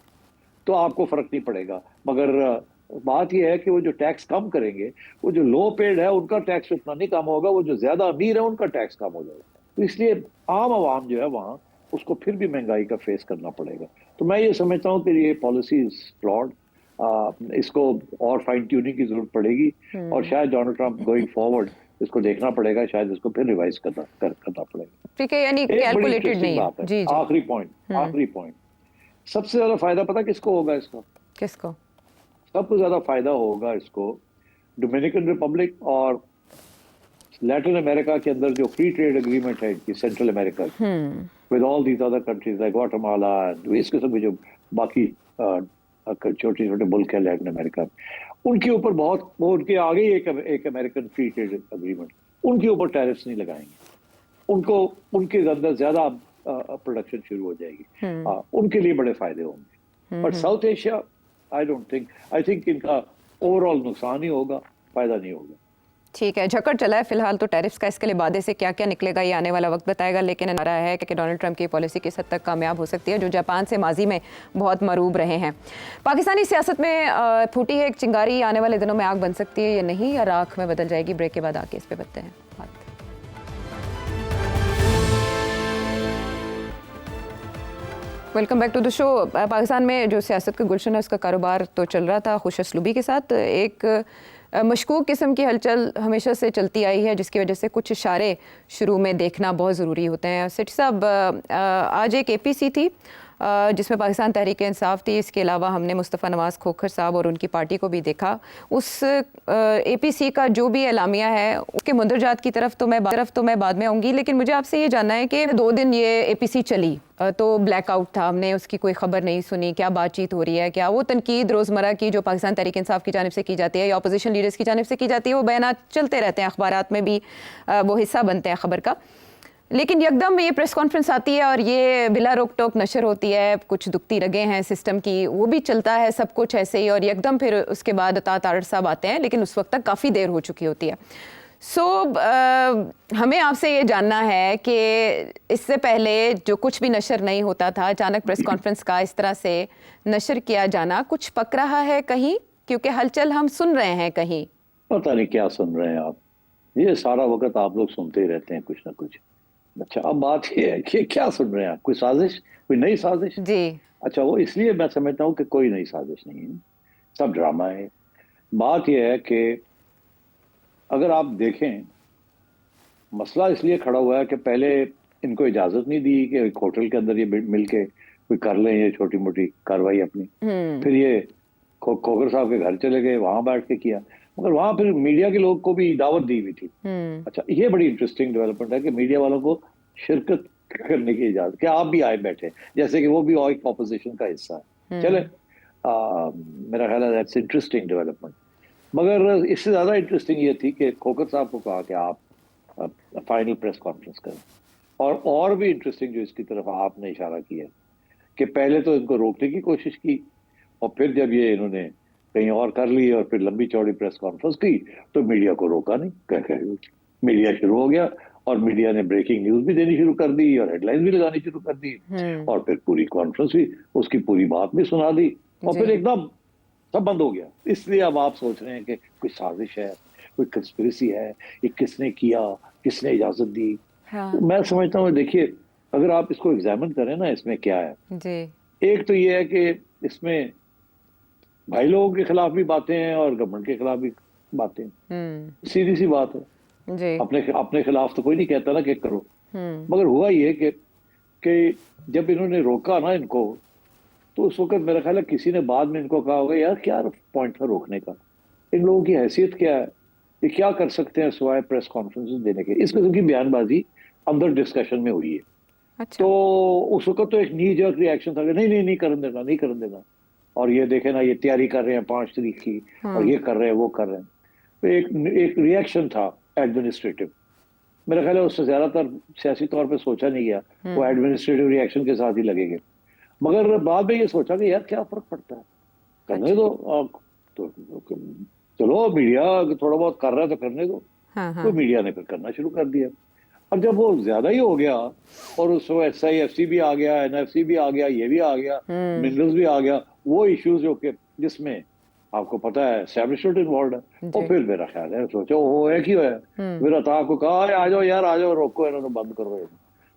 तो आपको फर्क नहीं पड़ेगा। मगर बात यह है कि वो जो टैक्स कम करेंगे, वो जो लो पेड है उनका टैक्स उतना नहीं कम होगा, वो जो ज्यादा अमीर है उनका टैक्स कम हो जाएगा। तो इसलिए आम आवाम जो है वहाँ उसको फिर भी महंगाई का फेस करना पड़ेगा। तो मैं ये समझता हूँ कि ये पॉलिसी इज फ्लॉड, इसको और फाइन ट्यूनिंग की जरूरत पड़ेगी, और शायद डोनाल्ड ट्रंप गोइंग फॉरवर्ड इसको देखना पड़ेगा, शायद इसको फिर रिवाइज करना पड़ेगा। ठीक है, यानी कैलकुलेटेड नहीं है। जी, आखिरी पॉइंट, सबसे ज्यादा फायदा पता किसको होगा? इसका किसको सबसे ज्यादा फायदा होगा इसको डोमिनिकन रिपब्लिक और लैटिन अमेरिका के अंदर जो फ्री ट्रेड एग्रीमेंट है इनकी central America with all these other countries like Guatemala, इस किस्म के जो बाकी छोटे छोटे मुल्क है लैटिन अमेरिका, उनके ऊपर बहुत, वो उनके आगे ही एक अमेरिकन फ्री ट्रेड एग्रीमेंट, उनके ऊपर टैरिफ्स नहीं लगाएंगे, उनको उनके अंदर ज्यादा प्रोडक्शन शुरू हो जाएगी, उनके लिए बड़े फायदे होंगे। But south Asia I think इनका ओवरऑल नुकसान ही होगा, फायदा नहीं होगा। ठीक है, झकड़ चला है फिलहाल तो टैरिफ्स का, इसके लिए बादे से क्या क्या निकलेगा ये आने वाला वक्त बताएगा, लेकिन नारा है कि डोनाल्ड ट्रंप की पॉलिसी किस हद तक कामयाब हो सकती है, जो जापान से माजी में बहुत मरूब रहे हैं। पाकिस्तानी सियासत में फूटी है एक चिंगारी, आने वाले दिनों में आग बन सकती है या नहीं, या राख में बदल जाएगी? ब्रेक के बाद आके इस पे बताते हैं बात। Welcome back to the show. Pakistan में जो सियासत का गुलशन है उसका कारोबार तो चल रहा था खुश असलूबी के साथ, एक मशकूक किस्म की हलचल हमेशा से चलती आई है, जिसकी वजह से कुछ इशारे शुरू में देखना बहुत ज़रूरी होते हैं। सेठ साहब, आज एक APC थी जिसमें पाकिस्तान तहरीक इंसाफ थी, इसके अलावा हमने मुस्तफ़ा नवाज़ खोखर साहब और उनकी पार्टी को भी देखा। उस APC का जो भी एलामिया है उसके मुंदरजात की तरफ तो मैं बाद में आऊँगी, लेकिन मुझे आपसे ये जानना है कि 2 दिन ये APC चली तो ब्लैकआउट था, हमने उसकी कोई खबर नहीं सुनी, क्या बातचीत हो रही है, क्या वो तनकीद रोज़मर्रा की जो पाकिस्तान तहरीक इंसाफ की जानिब से की जाती है या अपोजिशन लीडर्स की जानिब से की जाती है, वो बयानात चलते रहते हैं, अखबारात में भी वो हिस्सा बनते हैं खबर का। लेकिन एकदम ये प्रेस कॉन्फ्रेंस आती है और ये बिला रोक टोक नशर होती है, कुछ दुखती रगे हैं सिस्टम की, वो भी चलता है सब कुछ ऐसे ही, और एकदम फिर उसके बाद अता तारड़ साहब आते हैं, लेकिन उस वक्त तक काफ़ी देर हो चुकी होती है। हमें आपसे ये जानना है कि इससे पहले जो कुछ भी नशर नहीं होता था, अचानक प्रेस कॉन्फ्रेंस का इस तरह से नशर किया जाना, कुछ पक रहा है कहीं? क्योंकि हलचल हम सुन रहे हैं कहीं। पता नहीं क्या सुन रहे हैं आप, ये सारा वक्त आप लोग सुनते ही रहते हैं कुछ ना कुछ। अच्छा, अब बात ये है कि क्या सुन रहे हैं आप? कोई साजिश, कोई नई साजिश? जी। अच्छा, वो इसलिए मैं समझता हूँ कि कोई नई साजिश नहीं है, सब ड्रामा है। बात यह है कि अगर आप देखें, मसला इसलिए खड़ा हुआ है कि पहले इनको इजाजत नहीं दी कि एक होटल के अंदर ये मिल के कोई कर लें ये छोटी मोटी कार्रवाई अपनी। फिर ये खोखर साहब के घर चले गए, वहां बैठ के किया, मगर वहां फिर मीडिया के लोग को भी दावत दी हुई थी। अच्छा, ये बड़ी इंटरेस्टिंग डेवलपमेंट है कि मीडिया वालों को शिरकत करने की इजाजत, कि आप भी आए बैठे, जैसे कि वो भी एक ऑपोजिशन का हिस्सा है। चले, मेरा ख्याल है दैट्स इंटरेस्टिंग डेवलपमेंट। मगर इससे ज्यादा इंटरेस्टिंग ये थी कि खोखर साहब को कहा कि आप फाइनल प्रेस कॉन्फ्रेंस करें। और भी इंटरेस्टिंग जो इसकी तरफ आपने इशारा किया कि पहले तो इनको रोकने की कोशिश की, और फिर जब ये इन्होंने कहीं और कर ली और फिर लंबी चौड़ी प्रेस कॉन्फ्रेंस की, तो मीडिया को रोका नहीं। कह मीडिया शुरू हो गया और मीडिया ने ब्रेकिंग न्यूज भी देनी शुरू कर दी और हेडलाइन भी लगानी शुरू कर दी, और फिर पूरी कॉन्फ्रेंस भी, उसकी पूरी बात भी सुना दी, और फिर एकदम सब बंद हो गया। इसलिए अब आप सोच रहे हैं कि कोई साजिश है, कोई कंस्पिरेसी है, ये किसने किया, किसने इजाजत दी। तो मैं समझता हूँ, देखिए, अगर आप इसको एग्जामिन करें ना, इसमें क्या है जी। एक तो ये है कि इसमें भाई लोगों के खिलाफ भी बातें हैं और गवर्नमेंट के खिलाफ भी बातें, सीधी सी बात है जी। अपने खिलाफ तो कोई नहीं कहता ना कि करो, मगर हुआ ये कि जब इन्होंने रोका ना इनको, तो उस वक्त मेरा ख्याल है किसी ने बाद में इनको कहा होगा, यार क्या पॉइंट था रोकने का, इन लोगों की हैसियत क्या है, ये क्या कर सकते हैं सिवाय प्रेस कॉन्फ्रेंस देने के। इस किस्म की बयानबाजी अंदर डिस्कशन में हुई है। अच्छा। तो उस वक्त तो एक नी जर्क रिएक्शन था कि नहीं नहीं नहीं करने देना, नहीं करने देना, और ये देखे ना, ये तैयारी कर रहे हैं 5 तारीख की, और ये कर रहे हैं, वो कर रहे हैं। तो एक रिएक्शन था एडमिनिस्ट्रेटिव, मेरा ख्याल है उससे ज्यादातर सियासी तौर पे सोचा नहीं गया, वो एडमिनिस्ट्रेटिव रिएक्शन के साथ ही लगेंगे। मगर बाद में ये सोचा कि यार क्या फर्क पड़ता है, करने दो, तो चलो मीडिया थोड़ा बहुत कर रहा है तो करने दो। तो मीडिया ने फिर करना शुरू कर दिया। अब जब वो ज्यादा ही हो गया और उसमें SIFC भी आ गया, NFC भी आ गया, ये भी आ गया, मिनरल्स भी आ गया, वो इश्यूज जो कि जिसमें आपको पता है एस्टैब्लिशमेंट इन्वॉल्व है, और फिर मेरा ख्याल है सोचो वो है क्यों है, फिर अता को कहा आ जाओ यार, आ जाओ, रोको इन्होंने, बंद करो।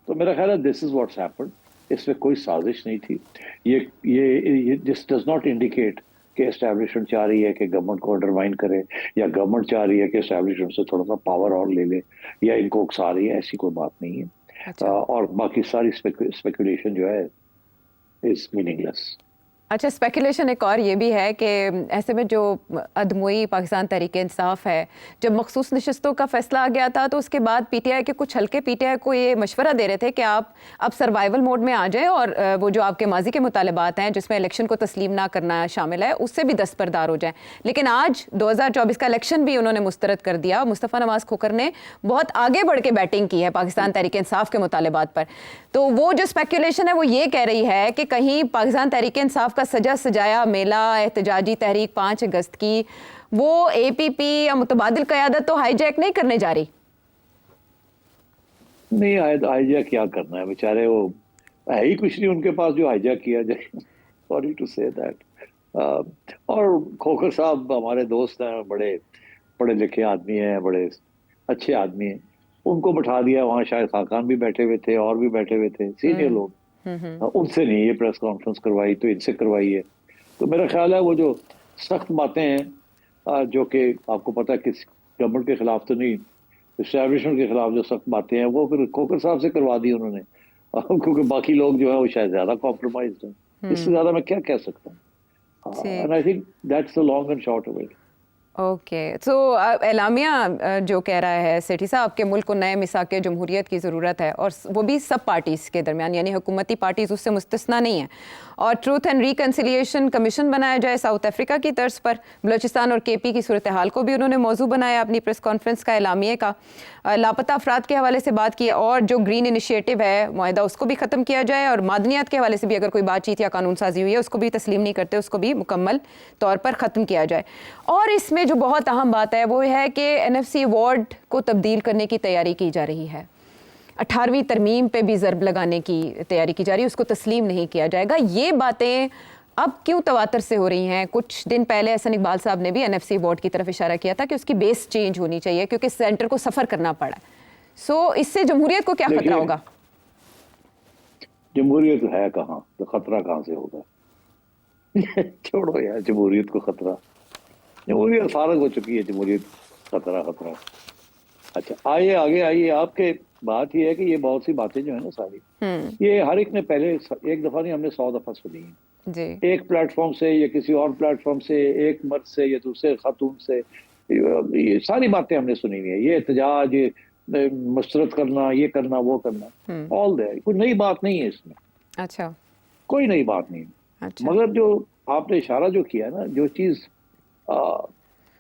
तो मेरा ख्याल है दिस इज व्हाट्स हैपेंड। इसमें कोई साजिश नहीं थी। ये दिस डज नॉट इंडिकेट कि एस्टैब्लिशमेंट चाह रही है कि गवर्नमेंट को अंडरमाइन करे, या गवर्नमेंट चाह रही है कि एस्टैब्लिशमेंट से थोड़ा सा पावर और ले ले, या इनको उकसा रही है, ऐसी कोई बात नहीं है। अच्छा। और बाकी सारी स्पेकुलेशन जो है इज मीनिंगलेस। अच्छा, स्पेकुलेशन एक और ये भी है कि ऐसे में जो अदमुई पाकिस्तान तहरीक इंसाफ है, जब मखसूस नशस्तों का फैसला आ गया था, तो उसके बाद PTI के कुछ हल्के PTI को ये मशवरा दे रहे थे कि आप अब सर्वाइवल मोड में आ जाएं और वो जो आपके माजी के मुतालबात हैं जिसमें इलेक्शन को तस्लीम ना करना शामिल है, उससे भी दस्तबरदार हो जाएं। लेकिन आज 2024 का इलेक्शन भी उन्होंने मुस्तरद कर दिया। मुस्तफ़ा नवाज खोखर ने बहुत आगे बढ़ के बैटिंग की है पाकिस्तान तहरीक इंसाफ के मुतालबात पर। तो वो जो स्पेकुलेशन है वो ये कह रही है कि कहीं पाकिस्तान तहरीक इंसाफ सजा सजाया मेला एहतजाजी तहरीक 5 अगस्त की, वो APP या मुतबादिल क़यादत तो हाईजैक नहीं करने जा रही? नहीं, हाईजैक क्या करना है, बेचारे वो है ही कुछ नहीं उनके पास जो हाईजैक किया जाए। Sorry to say that. और खोखर साहब हमारे दोस्त हैं, बड़े पढ़े लिखे आदमी हैं, बड़े अच्छे आदमी हैं, उनको बैठा दिया वहाँ, शायद खाकान भी बैठे हुए थे और भी बैठे हुए थे सीनियर लोग, उनसे नहीं ये प्रेस कॉन्फ्रेंस करवाई तो इनसे करवाई है। तो मेरा ख्याल है वो जो सख्त बातें हैं जो कि आपको पता है किस गवर्नमेंट के खिलाफ तो नहीं, एस्टैब्लिशमेंट के खिलाफ जो सख्त बातें हैं वो फिर खोखर साहब से करवा दी उन्होंने, क्योंकि बाकी लोग जो है वो शायद ज्यादा कॉम्प्रोमाइज हैं। इससे ज्यादा मैं क्या कह सकता हूँ। And I think that's the long and short of it. Okay, तो एलामिया जो कह रहा है सेठी साहब कि मुल्क को नए मिसाक जमहूरियत की ज़रूरत है, और वो भी सब पार्टीज़ के दरमियान, यानी हुकूमती पार्टीज़ उससे मुस्तस्ना नहीं है, और ट्रूथ एंड रिकन्सिलिएशन कमीशन बनाया जाए साउथ अफ्रीका की तर्ज पर। बलोचिस्तान और केपी की सूरत हाल को भी उन्होंने मौजू बनाया अपनी प्रेस कॉन्फ्रेंस का, एलामिया का। लापता अफराद के हवाले से बात की, और जो ग्रीन इनिशिएटिव है मुआहदा उसको भी ख़त्म किया जाए, और मादनियात के हवाले से भी अगर कोई बातचीत या कानून साजी हुई है उसको भी तस्लीम नहीं करते, उसको भी मुकम्मल तौर पर ख़त्म किया जाए। और इसमें जो बहुत अहम बात है वो है कि NFC अवार्ड को तब्दील करने की तैयारी की जा रही है, 18वीं तरमीम पे भी ज़रब लगाने की तैयारी की जा रही है, उसको तस्लीम नहीं किया जाएगा। ये बातें अब क्यों तवातर से हो रही हैं? कुछ दिन पहले एहसन इकबाल साहब ने भी NFC अवार्ड की तरफ इशारा किया था कि उसकी बेस चेंज होनी चाहिए क्योंकि सेंटर को सफ़र करना पड़ा है। सो इससे जमहूरियत को क्या खतरा होगा? जमहूरियत है कहाँ, तो खतरा कहाँ से होगा? छोड़ो यार जमहूरियत को खतरा, जमहूरियत फारग हो चुकी है, जमहूरियत खतरा खतरा। अच्छा आइए आगे आइए, आपके बात ये है कि ये बहुत सी बातें जो है ना सारी, ये हर एक ने पहले एक दफा नहीं, हमने 100 दफा सुनी है जी। एक प्लेटफॉर्म से या किसी और प्लेटफॉर्म से, एक मर्द से या दूसरे खातून से, ये सारी बातें हमने सुनी हुई है। ये एहतजाज, ये मसरत करना, ये करना, वो करना, ऑल देयर, कोई नई बात नहीं है इसमें। अच्छा, कोई नई बात नहीं। अच्छा। मगर जो आपने इशारा जो किया ना, जो चीज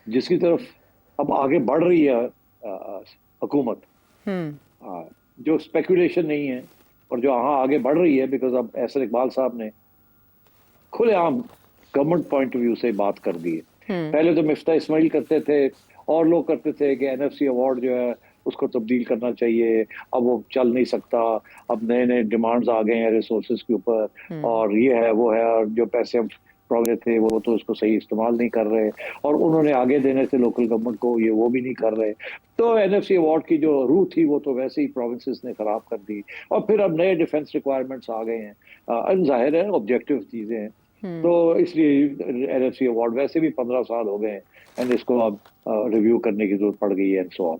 जिसकी तरफ अब आगे बढ़ रही है हुकूमत, जो स्पेकुलेशन नहीं है और जो आगे बढ़ रही है, बिकॉज अब एहसन इकबाल साहब ने खुलेआम गवर्नमेंट पॉइंट ऑफ व्यू से बात कर दी है। पहले तो मिफ्ता इस्माइल करते थे और लोग करते थे कि NFC अवार्ड जो है उसको तब्दील करना चाहिए, अब वो चल नहीं सकता, अब नए नए डिमांड्स आ गए हैं रिसोर्सेज के ऊपर, और ये है वो है, और जो पैसे हम प्रॉब्लम थे वो तो उसको सही इस्तेमाल नहीं कर रहे, और उन्होंने आगे देने से लोकल गवर्नमेंट को ये वो भी नहीं कर रहे। तो NFC अवार्ड की जो रूह थी वो तो वैसे ही प्रोविंसेस ने खराब कर दी, और फिर अब नए डिफेंस रिक्वायरमेंट्स आ गए हैं, जाहिर है ऑब्जेक्टिव चीजें हैं, तो इसलिए NFC अवार्ड वैसे भी 15 साल हो गए हैं, एंड इसको अब रिव्यू करने की जरूरत पड़ गई है, एंड सो ऑन।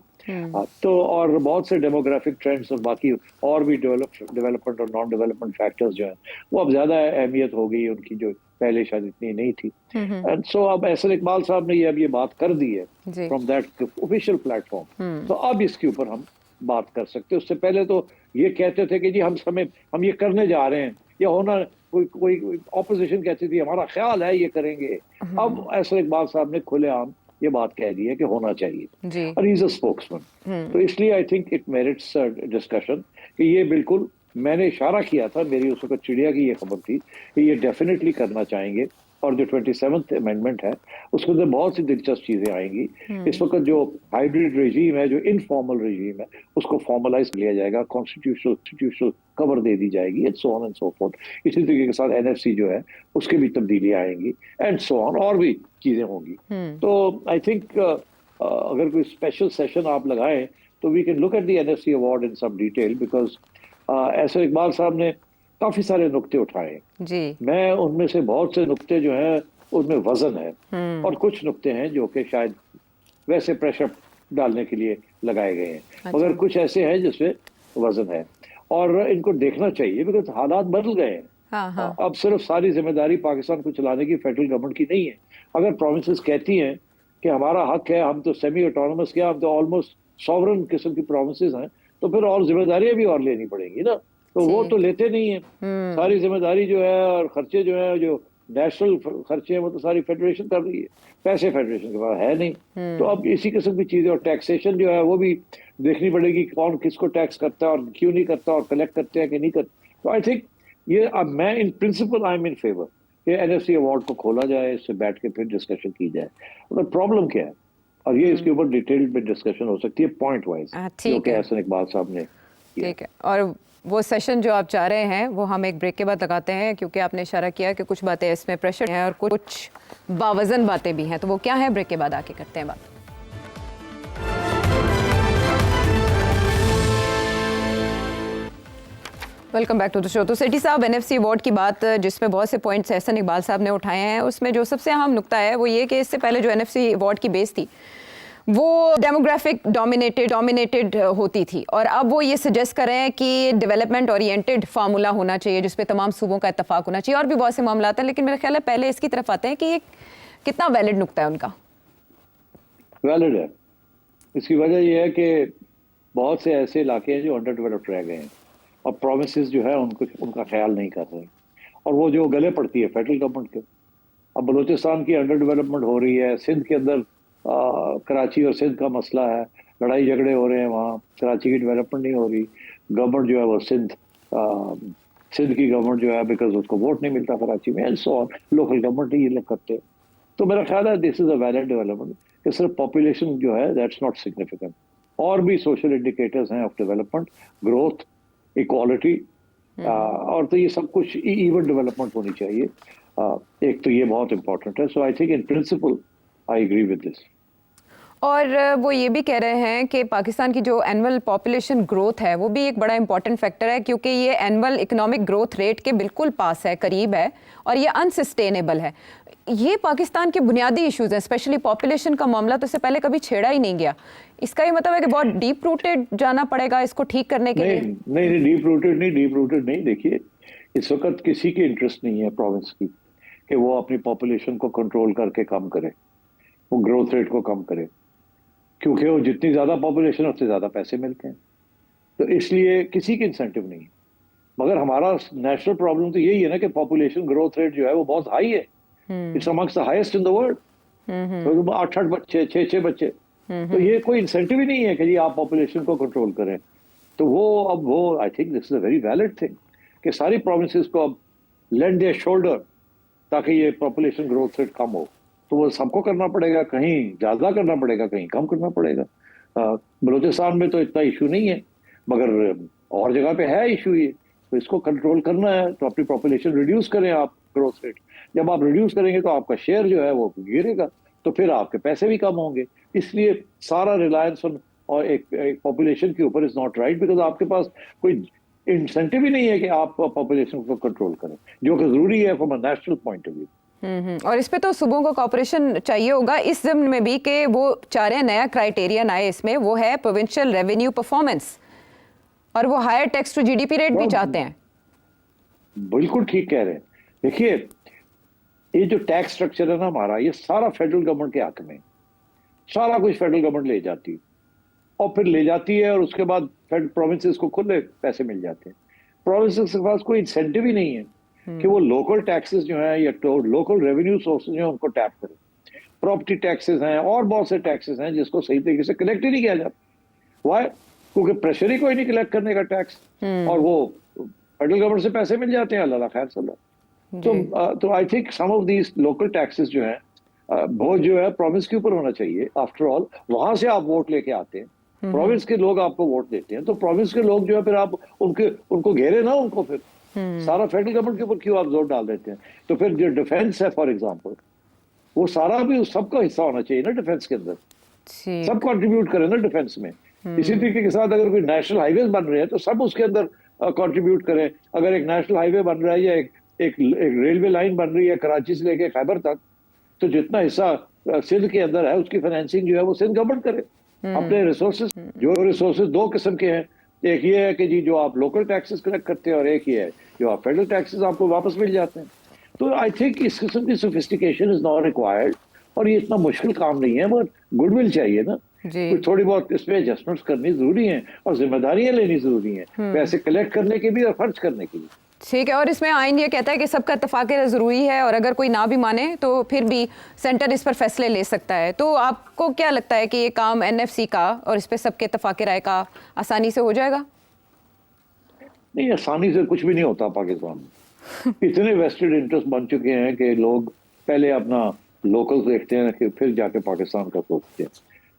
तो और बहुत से डेमोग्राफिक ट्रेंड्स और बाकी और भी डेवलपमेंट और नॉन डेवलपमेंट फैक्टर्स जो हैं वो अब ज्यादा अहमियत हो गई उनकी, जो पहले शायद इतनी नहीं थी। एंड सो अब एहसन इकबाल साहब ने अब ये बात कर दी है फ्रॉम दैट ऑफिशियल प्लेटफॉर्म, तो अब इसके ऊपर हम बात कर सकते हैं। उससे पहले तो ये कहते थे कि जी हम ये करने जा रहे हैं, या होना, कोई ऑपोजिशन कहती थी हमारा ख्याल है ये करेंगे। अब एहसन इकबाल साहब ने खुलेआम ये बात कह दी है कि होना चाहिए, और ही इज अ स्पोक्समैन, तो इसलिए I think it merits discussion कि ये बिल्कुल, मैंने इशारा किया था, मेरी उस वक्त चिड़िया की ये खबर थी कि ये डेफिनेटली करना चाहेंगे, और जो 27th अमेंडमेंट है उसके अंदर बहुत सी दिलचस्प चीजें आएंगी। इस वक्त जो हाइब्रिड रेजीम है, जो इनफॉर्मल रेजीम है, उसको फॉर्मलाइज लिया जाएगा, कॉन्स्टिट्यूशनल कवर दे दी जाएगी, and so on and so fourth. इसी तरीके के साथ NFC जो है उसके भी तब्दीलियां आएंगी, एंड सो ऑन, और भी चीजें होंगी। तो आई थिंक अगर कोई स्पेशल सेशन आप लगाएं तो we can look at the NFC award in some detail, because Ehsan Iqbal साहब ने काफी सारे नुक्ते उठाए जी। मैं उनमें से बहुत से नुक्ते जो हैं उनमें वजन है, और कुछ नुक्ते हैं जो कि शायद वैसे प्रेशर डालने के लिए लगाए गए हैं, मगर कुछ ऐसे हैं जिसमें वजन है, और इनको देखना चाहिए, बिकॉज हालात बदल गए हैं। अब सिर्फ सारी जिम्मेदारी पाकिस्तान को चलाने की फेडरल गवर्नमेंट की नहीं है। अगर प्रोविंसेस कहती हैं कि हमारा हक है, हम तो सेमी ऑटोनमस क्या, हम तो ऑलमोस्ट सॉवरन किस्म की प्रोविंसेस हैं, तो फिर और जिम्मेदारियां भी और लेनी पड़ेंगी ना, तो वो तो लेते नहीं है। सारी जिम्मेदारी जो है और खर्चे जो है, जो नेशनल खर्चे हैं, वो तो सारी फेडरेशन कर रही है, पैसे फेडरेशन के पास है नहीं। तो अब इसी किस्म की चीजें, और टैक्सेशन जो है वो भी देखनी पड़ेगी, कौन किसको टैक्स करता है और क्यों नहीं करता, और कलेक्ट करते हैं कि नहीं करते। तो आई थिंक ये, अब मैं इन principle I am in favour कि NFC अवार्ड को खोला जाए, इससे बैठ के फिर डिस्कशन की जाए, मतलब प्रॉब्लम क्या है, और ये इसके ऊपर डिटेल्ड में डिस्कशन हो सकती है पॉइंट वाइज, जो कि एहसन इकबाल साहब ने। ठीक है, और वो सेशन जो आप चाह रहे हैं वो हम एक ब्रेक के बाद लगाते हैं, क्योंकि आपने इशारा किया कि कुछ बातें इसमें प्रेशर हैं और कुछ बावजन बातें भी हैं, तो वो क्या है ब्रेक के बाद आके करते हैं बात। Welcome back to the show. तो सेठी साहब, NFC अवार्ड की बात जिसमें बहुत से पॉइंट्स एहसन इकबाल साहब ने उठाए हैं, उसमें जो सबसे अहम नुकता है वो ये कि इससे पहले जो NFC अवार्ड की बेस थी वो डेमोग्राफिक डोमिनेटेड होती थी, और अब वो ये सजेस्ट कर रहे हैं कि डेवलपमेंट ओरिएंटेड फार्मूला होना चाहिए जिस पे तमाम सूबों का इत्तेफाक होना चाहिए, और भी बहुत से मामला हैं, लेकिन मेरा ख्याल है पहले इसकी तरफ आते हैं कि ये कितना वैलिड नुकता है उनका। वैलिड है। इसकी वजह यह है कि बहुत से ऐसे इलाके हैं जो अंडर डेवलप्ड रह गए हैं और प्रोमिसेस जो है उनको उनका ख्याल नहीं कर रहे, और वो जो गले पड़ती है फेडरल गवर्नमेंट के। अब बलूचिस्तान की अंडर डेवलपमेंट हो रही है, सिंध के अंदर कराची और सिंध का मसला है, लड़ाई झगड़े हो रहे हैं वहाँ, कराची की डेवलपमेंट नहीं हो रही। गवर्नमेंट जो है वो सिंध की गवर्नमेंट जो है, बिकॉज उसको वोट नहीं मिलता कराची में, and so on, local government ही ये करते हैं। तो मेरा ख्याल है this is a valid development कि सिर्फ पॉपुलेशन जो है दैट्स नॉट सिग्निफिकेंट, और भी सोशल इंडिकेटर्स हैं ऑफ डेवलपमेंट, ग्रोथ, इक्वालिटी, और तो ये सब कुछ इवन डेवलपमेंट होनी चाहिए। एक तो ये बहुत इंपॉर्टेंट है। So I think in principle I agree with this. और वो ये भी कह रहे हैं कि पाकिस्तान की जो एनुअल पॉपुलेशन ग्रोथ है वो भी एक बड़ा इंपॉर्टेंट फैक्टर है, क्योंकि ये एनुअल इकोनॉमिक ग्रोथ रेट के बिल्कुल पास है, करीब है, और ये अनसस्टेनेबल है। ये पाकिस्तान के बुनियादी इश्यूज हैं, स्पेशली पॉपुलेशन का मामला तो इससे पहले कभी छेड़ा ही नहीं गया। इसका ये मतलब है कि बहुत डीप रूटेड जाना पड़ेगा इसको ठीक करने के लिए। नहीं, डीप रूटेड नहीं। देखिए, इस वक्त किसी की इंटरेस्ट नहीं है प्रोविंस की कि वो अपनी पॉपुलेशन को कंट्रोल करके कम करे, वो ग्रोथ रेट को कम करे, क्योंकि वो जितनी ज्यादा पॉपुलेशन उतने ज्यादा पैसे मिलते हैं। तो इसलिए किसी की इंसेंटिव नहीं है। मगर हमारा नेशनल प्रॉब्लम तो यही है ना कि पॉपुलेशन ग्रोथ रेट जो है वो बहुत हाई है, it's amongst the highest in the world. तो 8-8 बच्चे, 6-6 बच्चे, तो ये कोई इंसेंटिव ही नहीं है कि जी आप पॉपुलेशन को कंट्रोल करें। तो वो I think this is a very valid thing कि सारी प्रोविंसेस को अब लेंड देयर शोल्डर ताकि ये पॉपुलेशन ग्रोथ रेट कम हो। तो वो सबको करना पड़ेगा, कहीं ज्यादा करना पड़ेगा, कहीं कम करना पड़ेगा। बलूचिस्तान में तो इतना इशू नहीं है, मगर और जगह पे है इशू ये। तो इसको कंट्रोल करना है तो अपनी पॉपुलेशन रिड्यूस करें आप, ग्रोथ रेट जब आप रिड्यूस करेंगे तो आपका शेयर जो है वो गिरेगा, तो फिर आपके पैसे भी कम होंगे। इसलिए सारा रिलायंस और एक पॉपुलेशन के ऊपर इज नॉट राइट, बिकॉज आपके पास कोई इंसेंटिव ही नहीं है कि आप पॉपुलेशन को कंट्रोल करें, जो कि जरूरी है from a national point of view. और इस पे तो सूबों को कॉपरेशन चाहिए होगा इस ज़म्न में भी कि वो चाह रहे हैं नया क्राइटेरियन आए इसमें, वो है प्रोविंशियल रेवेन्यू परफॉर्मेंस, और वो higher tax to GDP rate भी चाहते हैं। बिल्कुल ठीक कह रहे हैं। देखिए, ये जो टैक्स स्ट्रक्चर है ना हमारा, ये सारा फेडरल गवर्नमेंट के हक में, सारा कुछ फेडरल गवर्नमेंट ले जाती है, और फिर ले जाती है और उसके बाद प्रोविंसेस को खुले पैसे मिल जाते हैं। प्रोविंसेस के पास कोई इंसेंटिव ही नहीं है कि वो लोकल टैक्सेस जो है या लोकल रेवेन्यू सोर्सेज जो है उनको टैप करें। प्रॉपर्टी टैक्सेस हैं और बहुत से टैक्सेस हैं जिसको सही तरीके से कलेक्ट ही नहीं किया जाता। वाई? क्योंकि प्रेशर ही कोई नहीं कलेक्ट करने का टैक्स, और वो फेडरल गवर्नमेंट से पैसे मिल जाते हैं, अल्लाह खैर सल्ला। तो I think some of these local taxes जो है वो जो है प्रोविंस के ऊपर होना चाहिए। आफ्टर ऑल वहां से आप वोट लेके आते हैं, प्रोविंस के लोग आपको वोट देते हैं, तो प्रोविंस के लोग जो है फिर आप उनको घेरे ना, उनको फिर सारा फेडरल गवर्नमेंट के ऊपर क्यों आप जोर डाल देते हैं? तो फिर जो डिफेंस है फॉर एग्जांपल, वो सारा भी सबका हिस्सा होना चाहिए ना डिफेंस के अंदर, सब कंट्रीब्यूट करें ना डिफेंस में। इसी तरीके के साथ अगर कोई नेशनल हाईवे बन रहे हैं तो सब उसके अंदर कंट्रीब्यूट करें। अगर एक नेशनल हाईवे बन रहा है या एक रेलवे लाइन बन रही है कराची से लेके खैबर तक, तो जितना हिस्सा सिंध के अंदर है उसकी फाइनेंसिंग जो है वो सिंध गवर्नमेंट करे अपने रिसोर्सेज। जो रिसोर्सेज दो किस्म के हैं, एक ये है कि जी जो आप लोकल टैक्सेस कलेक्ट करते हैं, और एक ये है जो आप फेडरल टैक्सेस आपको वापस मिल जाते हैं। तो आई थिंक इस किस्म की सोफिस्टिकेशन इज नॉट रिक्वायर्ड, और ये इतना मुश्किल काम नहीं है, मगर गुडविल चाहिए ना, कुछ थोड़ी बहुत इसमें एडजस्टमेंट्स करनी जरूरी है और जिम्मेदारियां लेनी जरूरी है, पैसे कलेक्ट करने की भी और खर्च करने की भी। ठीक है, और इसमें आइन ये कहता है कि सबका इत्तेफाक ज़रूरी है, और अगर कोई ना भी माने तो फिर भी सेंटर इस पर फैसले ले सकता है। तो आपको क्या लगता है कि ये काम एनएफसी का और इस पर सबके इत्तेफाक राय का आसानी से हो जाएगा? नहीं, आसानी से कुछ भी नहीं होता पाकिस्तान में। इतने वेस्टेड इंटरेस्ट बन चुके हैं कि लोग पहले अपना लोकल देखते हैं कि फिर जाके पाकिस्तान का सोचते हैं।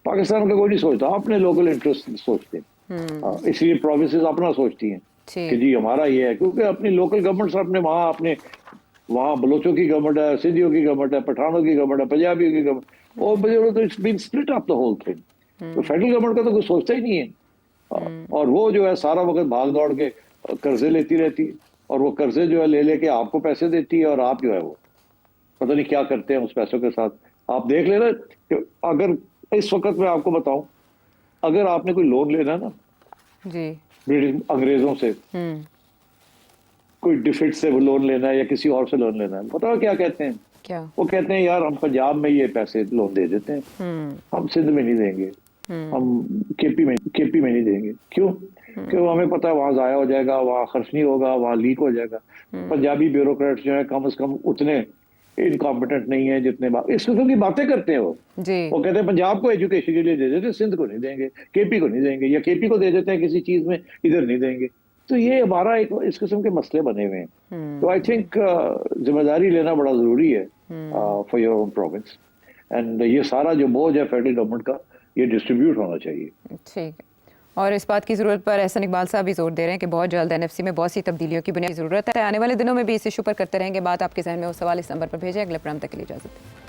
पाकिस्तान का कोई नहीं सोचता, अपने लोकल इंटरेस्ट सोचते हैं। इसलिए प्रोविंसेस अपना सोचती हैं कि जी हमारा ये है, क्योंकि अपनी लोकल गवर्नमेंट्स अपने वहाँ बलोचों की गवर्नमेंट है, सिंधियों की गवर्नमेंट है, पठानों की गवर्नमेंट है, पंजाबियों की गवर्नमेंट, और तो it's been split up the whole thing. तो फेडरल गवर्नमेंट का तो कुछ सोचता ही नहीं है, और वो जो है सारा वक्त भाग दौड़ के कर्जे लेती रहती है, और वो कर्जे जो है ले लेके आपको पैसे देती है, और आप जो है वो पता नहीं क्या करते हैं उस पैसों के साथ। आप देख लेना कि अगर इस वक्त मैं आपको बताऊं, अगर आपने कोई लोन लेना ना जी ब्रिटिश अंग्रेजों से, कोई डिफिट से वो लोन लेना है या किसी और से लोन लेना है, पता है क्या कहते हैं? क्या? वो कहते हैं यार हम पंजाब में ये पैसे लोन दे देते हैं, हम सिंध में नहीं देंगे, हम केपी में नहीं देंगे। क्यों? क्यों? हमें पता है वहां जाया हो जाएगा, वहां खर्च नहीं होगा, वहां लीक हो जाएगा। पंजाबी ब्यूरोक्रेट्स जो है कम से कम उतने इनकॉम्पिटेंट नहीं है जितने इस किस्म की बातें करते हैं वो कहते हैं पंजाब को एजुकेशन के लिए दे देते, सिंध को नहीं देंगे, केपी को नहीं देंगे, या केपी को दे देते हैं किसी चीज में, इधर नहीं देंगे। तो ये हमारा एक इस किस्म के मसले बने हुए हैं। तो आई थिंक जिम्मेदारी लेना बड़ा जरूरी है for your own province, and ये सारा जो बोझ है फेडरल गवर्नमेंट का, ये डिस्ट्रीब्यूट होना चाहिए। ठीक है, और इस बात की ज़रूरत पर एहसन इकबाल साहब भी जोर दे रहे हैं कि बहुत जल्द एनएफसी में बहुत सी तब्दीलियों की बुनियादी ज़रूरत है। आने वाले दिनों में भी इस इशू पर करते रहेंगे बात। आपके जहन में वो सवाल इस नंबर पर भेजें। अगले प्रोग्राम तक के लिए इजाज़त।